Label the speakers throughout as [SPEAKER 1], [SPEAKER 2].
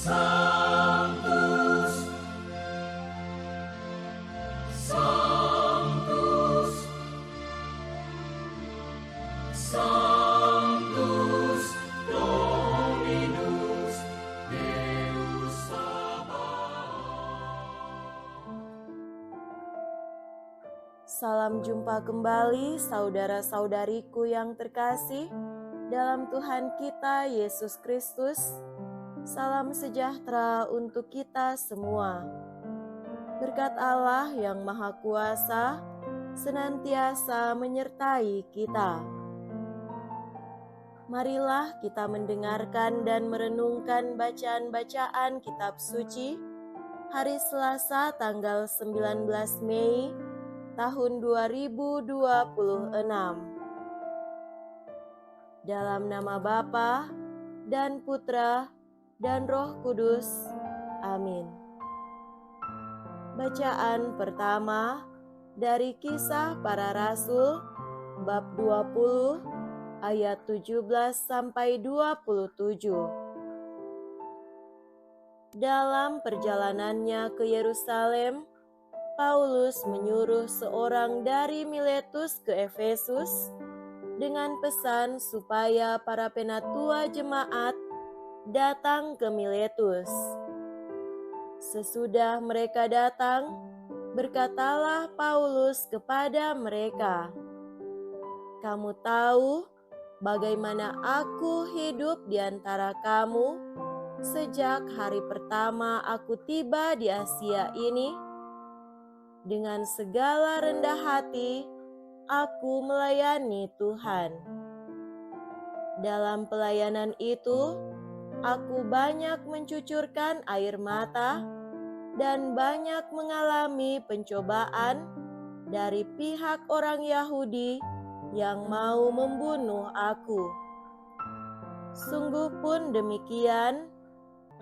[SPEAKER 1] Sanctus, Sanctus, Sanctus Dominus Deus Sabaoth.
[SPEAKER 2] Salam jumpa kembali saudara-saudariku yang terkasih dalam Tuhan kita Yesus Kristus. Salam sejahtera untuk kita semua. Berkat Allah yang Maha Kuasa senantiasa menyertai kita. Marilah kita mendengarkan dan merenungkan bacaan-bacaan kitab suci hari Selasa tanggal 19 Mei tahun 2026. Dalam nama Bapa dan Putra dan Roh Kudus. Amin. Bacaan pertama dari Kisah Para Rasul bab 20 ayat 17 sampai 27. Dalam perjalanannya ke Yerusalem, Paulus menyuruh seorang dari Miletus ke Efesus dengan pesan supaya para penatua jemaat datang ke Miletus. Sesudah mereka datang, berkatalah Paulus kepada mereka, "Kamu tahu bagaimana aku hidup di antara kamu sejak hari pertama aku tiba di Asia ini. Dengan segala rendah hati, aku melayani Tuhan. Dalam pelayanan itu, aku banyak mencucurkan air mata dan banyak mengalami pencobaan dari pihak orang Yahudi yang mau membunuh aku. Sungguh pun demikian,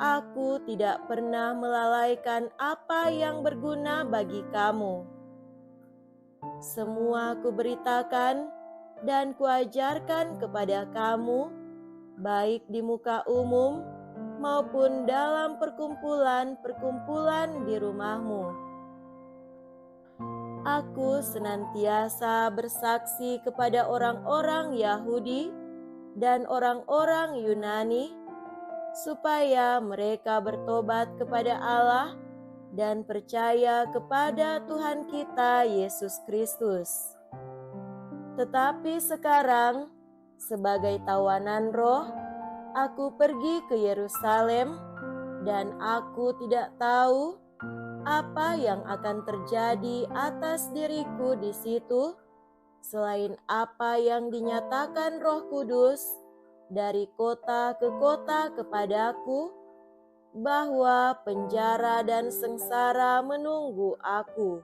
[SPEAKER 2] aku tidak pernah melalaikan apa yang berguna bagi kamu. Semua kuberitakan dan kuajarkan kepada kamu, baik di muka umum maupun dalam perkumpulan-perkumpulan di rumahmu. Aku senantiasa bersaksi kepada orang-orang Yahudi dan orang-orang Yunani, supaya mereka bertobat kepada Allah dan percaya kepada Tuhan kita Yesus Kristus. Tetapi sekarang, sebagai tawanan roh, aku pergi ke Yerusalem, dan aku tidak tahu apa yang akan terjadi atas diriku di situ, selain apa yang dinyatakan Roh Kudus dari kota ke kota kepadaku, bahwa penjara dan sengsara menunggu aku.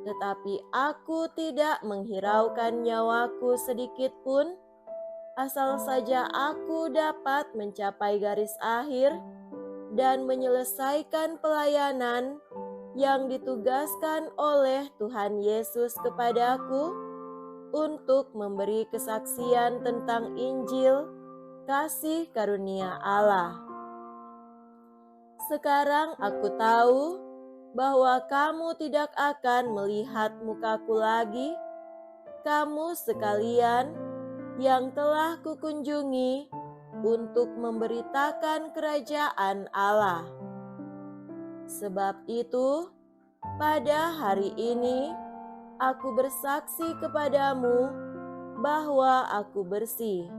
[SPEAKER 2] Tetapi aku tidak menghiraukan nyawaku sedikit pun, asal saja aku dapat mencapai garis akhir dan menyelesaikan pelayanan yang ditugaskan oleh Tuhan Yesus kepadaku untuk memberi kesaksian tentang Injil kasih karunia Allah. Sekarang aku tahu bahwa kamu tidak akan melihat mukaku lagi, kamu sekalian yang telah kukunjungi untuk memberitakan kerajaan Allah. Sebab itu, pada hari ini aku bersaksi kepadamu bahwa aku bersih.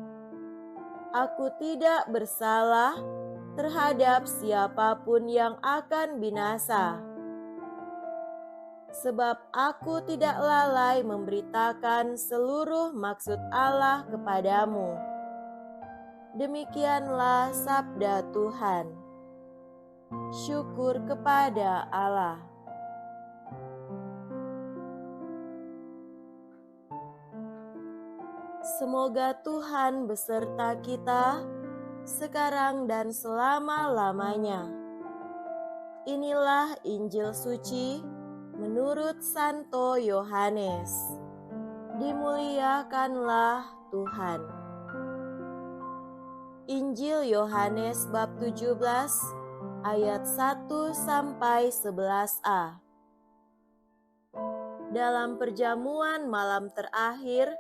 [SPEAKER 2] Aku tidak bersalah terhadap siapapun yang akan binasa. Sebab aku tidak lalai memberitakan seluruh maksud Allah kepadamu. Demikianlah sabda Tuhan. Syukur kepada Allah. Semoga Tuhan beserta kita sekarang dan selama-lamanya. Inilah Injil suci menurut Santo Yohanes. Dimuliakanlah Tuhan. Injil Yohanes bab 17 ayat 1 sampai 11a. Dalam perjamuan malam terakhir,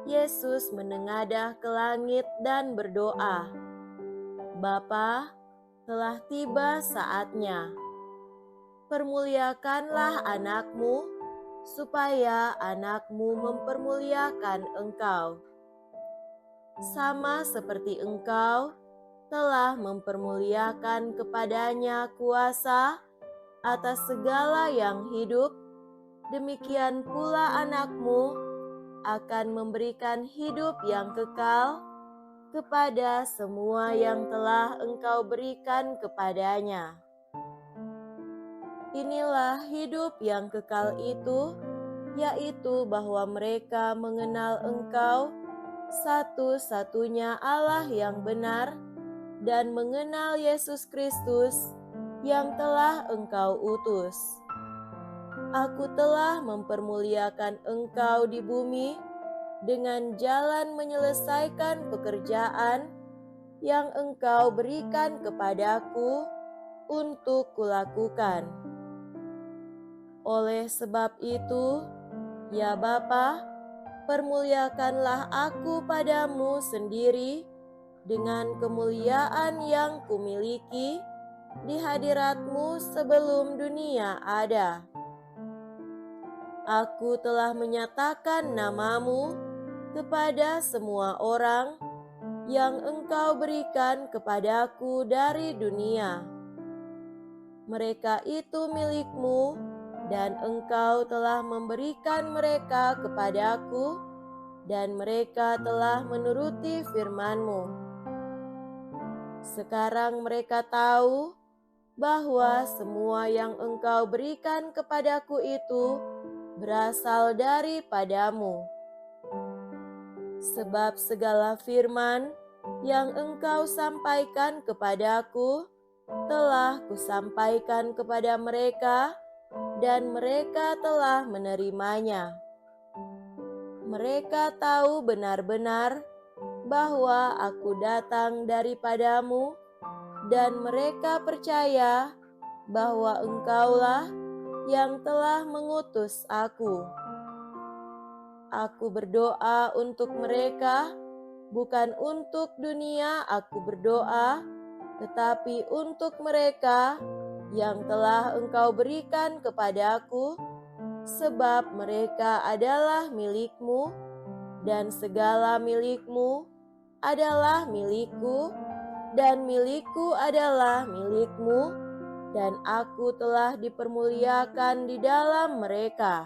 [SPEAKER 2] Yesus menengadah ke langit dan berdoa, "Bapa, telah tiba saatnya. Permuliakanlah anakmu, supaya anakmu mempermuliakan engkau. Sama seperti engkau telah mempermuliakan kepadanya kuasa atas segala yang hidup, demikian pula anakmu akan memberikan hidup yang kekal kepada semua yang telah engkau berikan kepadanya. Inilah hidup yang kekal itu, yaitu bahwa mereka mengenal engkau, satu-satunya Allah yang benar, dan mengenal Yesus Kristus yang telah engkau utus. Aku telah mempermuliakan engkau di bumi dengan jalan menyelesaikan pekerjaan yang engkau berikan kepadaku untuk kulakukan. Oleh sebab itu, ya Bapa, permuliakanlah aku padamu sendiri dengan kemuliaan yang kumiliki di hadiratmu sebelum dunia ada. Aku telah menyatakan namamu kepada semua orang yang engkau berikan kepadaku dari dunia. Mereka itu milikmu, dan engkau telah memberikan mereka kepadaku, dan mereka telah menuruti firman-Mu. Sekarang mereka tahu bahwa semua yang engkau berikan kepadaku itu berasal daripadamu. Sebab segala firman yang engkau sampaikan kepadaku telah kusampaikan kepada mereka, dan mereka telah menerimanya. Mereka tahu benar-benar bahwa aku datang daripadamu, dan mereka percaya bahwa engkaulah yang telah mengutus aku. Aku berdoa untuk mereka, bukan untuk dunia aku berdoa, tetapi untuk mereka yang telah engkau berikan kepadaku, sebab mereka adalah milikmu, dan segala milikmu adalah milikku, dan milikku adalah milikmu, dan aku telah dipermuliakan di dalam mereka.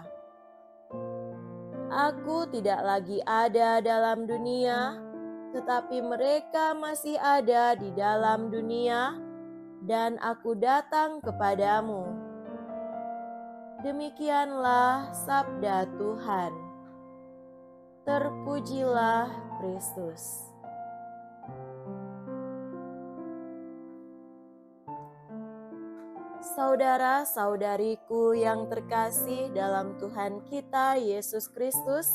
[SPEAKER 2] Aku tidak lagi ada dalam dunia, tetapi mereka masih ada di dalam dunia, dan aku datang kepadamu." Demikianlah sabda Tuhan. Terpujilah Kristus. Saudara-saudariku yang terkasih dalam Tuhan kita Yesus Kristus,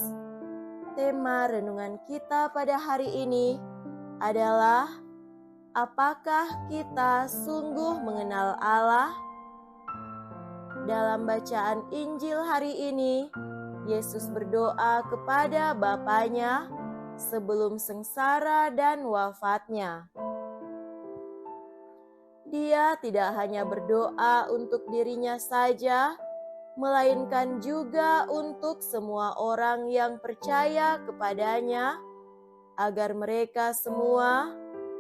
[SPEAKER 2] tema renungan kita pada hari ini adalah: apakah kita sungguh mengenal Allah? Dalam bacaan Injil hari ini, Yesus berdoa kepada Bapanya sebelum sengsara dan wafatnya. Dia tidak hanya berdoa untuk dirinya saja, melainkan juga untuk semua orang yang percaya kepadanya, agar mereka semua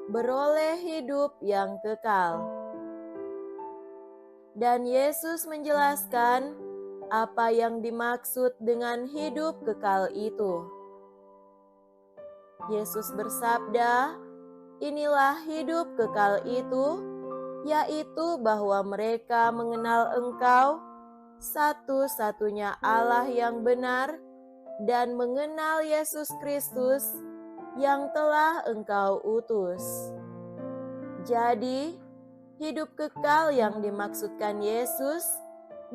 [SPEAKER 2] beroleh hidup yang kekal. Dan Yesus menjelaskan apa yang dimaksud dengan hidup kekal itu. Yesus bersabda, "Inilah hidup kekal itu, yaitu bahwa mereka mengenal Engkau, satu-satunya Allah yang benar, dan mengenal Yesus Kristus yang telah Engkau utus." Jadi, hidup kekal yang dimaksudkan Yesus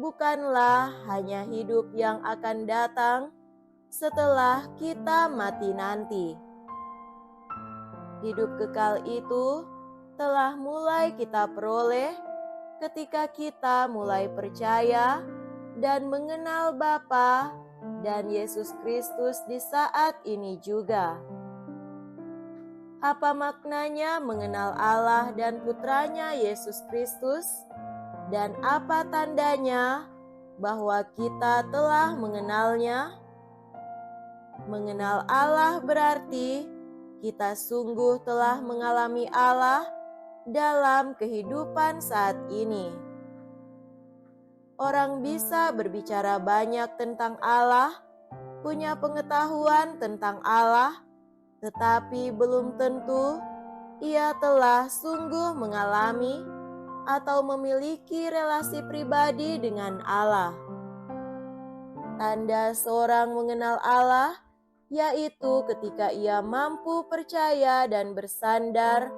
[SPEAKER 2] bukanlah hanya hidup yang akan datang setelah kita mati nanti. Hidup kekal itu telah mulai kita peroleh ketika kita mulai percaya dan mengenal Bapa dan Yesus Kristus di saat ini juga. Apa maknanya mengenal Allah dan Putranya Yesus Kristus? Dan apa tandanya bahwa kita telah mengenalnya? Mengenal Allah berarti kita sungguh telah mengalami Allah dalam kehidupan saat ini. Orang bisa berbicara banyak tentang Allah, punya pengetahuan tentang Allah, tetapi belum tentu ia telah sungguh mengalami atau memiliki relasi pribadi dengan Allah. Tanda seorang mengenal Allah yaitu ketika ia mampu percaya dan bersandar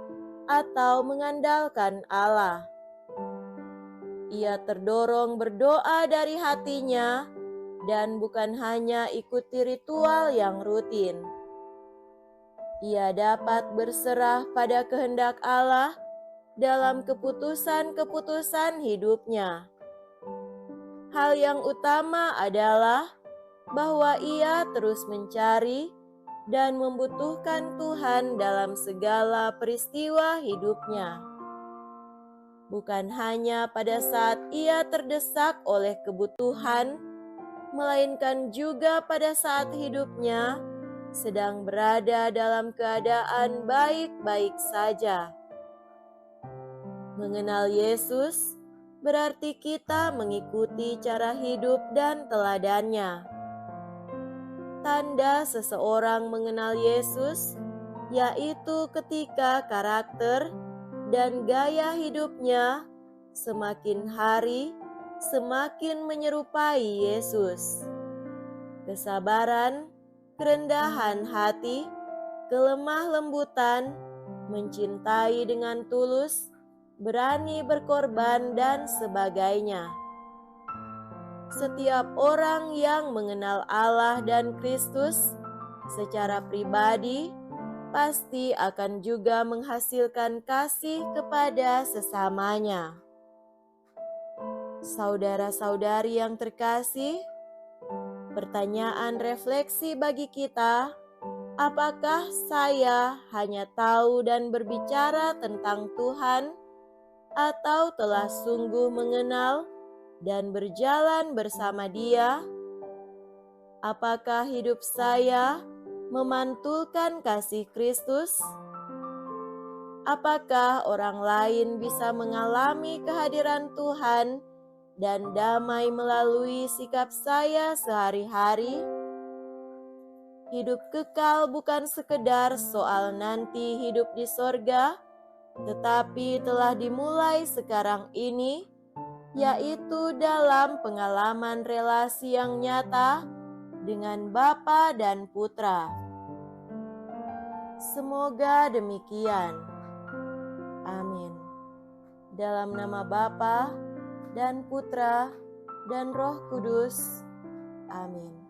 [SPEAKER 2] atau mengandalkan Allah. Ia terdorong berdoa dari hatinya dan bukan hanya ikuti ritual yang rutin. Ia dapat berserah pada kehendak Allah dalam keputusan-keputusan hidupnya. Hal yang utama adalah bahwa ia terus mencari dan membutuhkan Tuhan dalam segala peristiwa hidupnya. Bukan hanya pada saat ia terdesak oleh kebutuhan, melainkan juga pada saat hidupnya sedang berada dalam keadaan baik-baik saja. Mengenal Yesus berarti kita mengikuti cara hidup dan teladannya. Tanda seseorang mengenal Yesus yaitu ketika karakter dan gaya hidupnya semakin hari semakin menyerupai Yesus. Kesabaran, kerendahan hati, kelemah lembutan, mencintai dengan tulus, berani berkorban, dan sebagainya. Setiap orang yang mengenal Allah dan Kristus secara pribadi pasti akan juga menghasilkan kasih kepada sesamanya. Saudara-saudari yang terkasih, pertanyaan refleksi bagi kita, apakah saya hanya tahu dan berbicara tentang Tuhan atau telah sungguh mengenal dan berjalan bersama Dia? Apakah hidup saya memantulkan kasih Kristus? Apakah orang lain bisa mengalami kehadiran Tuhan dan damai melalui sikap saya sehari-hari? Hidup kekal bukan sekedar soal nanti hidup di sorga, tetapi telah dimulai sekarang ini, yaitu dalam pengalaman relasi yang nyata dengan Bapa dan Putra. Semoga demikian. Amin. Dalam nama Bapa dan Putra dan Roh Kudus. Amin.